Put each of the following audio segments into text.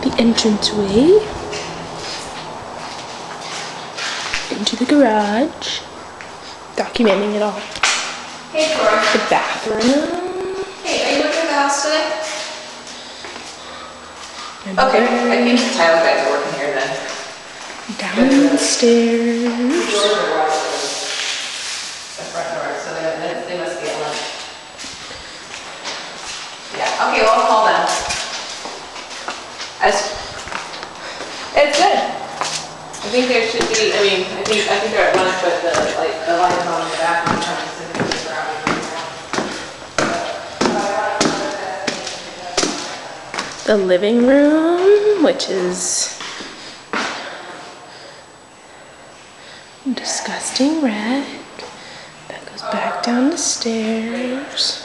the entranceway into the garage. Documenting it all. Hey, Cora. The bathroom. Hey, are you looking at the house today? And Okay, I think the tile guys are working here then. downstairs. The doors are wide open. The front door, so they must be at lunch. Yeah, okay, well, I'll call them. It's good. I think there should be, I think they're at lunch, but the light is on in the back. I'm trying to send it to the ground. The living room, which is a disgusting wreck. That goes back down the stairs.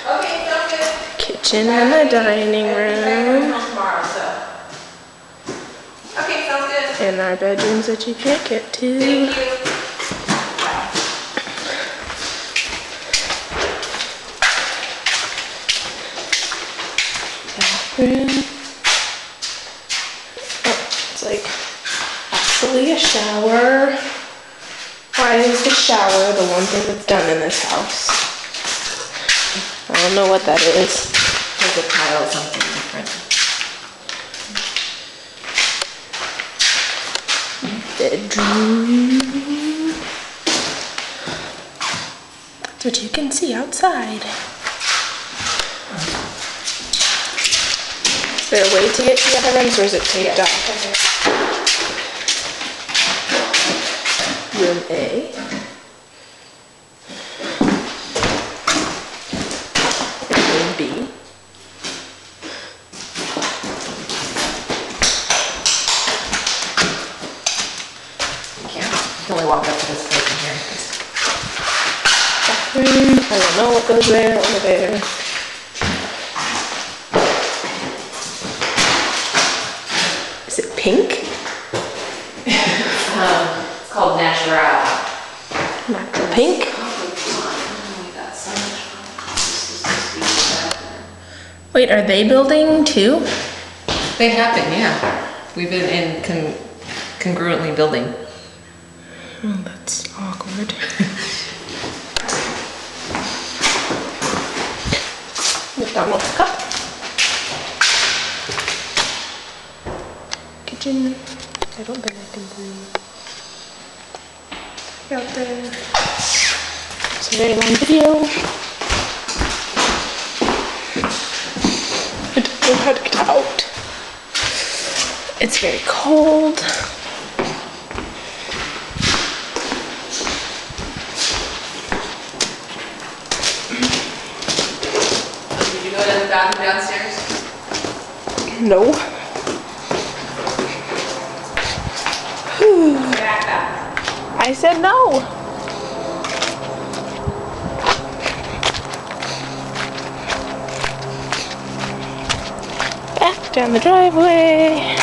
Okay, sounds good. Kitchen and the dining room. Okay, sounds good. And our bedrooms that you can't get to. Thank you. Bathroom. Oh, it's like actually a shower. Why is the shower the one thing that's done in this house? I don't know what that is. There's a tile, something different. Bedroom. That's what you can see outside. Is there a way to get to the other rooms, or is it taped up? Room A. And room B. You can only walk up to this place in here. Bathroom. I don't know what goes there or there. Is it pink? It's called Natural. Natural pink? Wait, are they building too? They have been, yeah. We've been in congruently building. Oh, that's awkward. McDonald's cup. Kitchen. I don't think I can breathe. Out there. It's a very long video. I don't know how to get out. It's very cold. Did you go to the bathroom downstairs? No. Back up. I said no. Back down the driveway.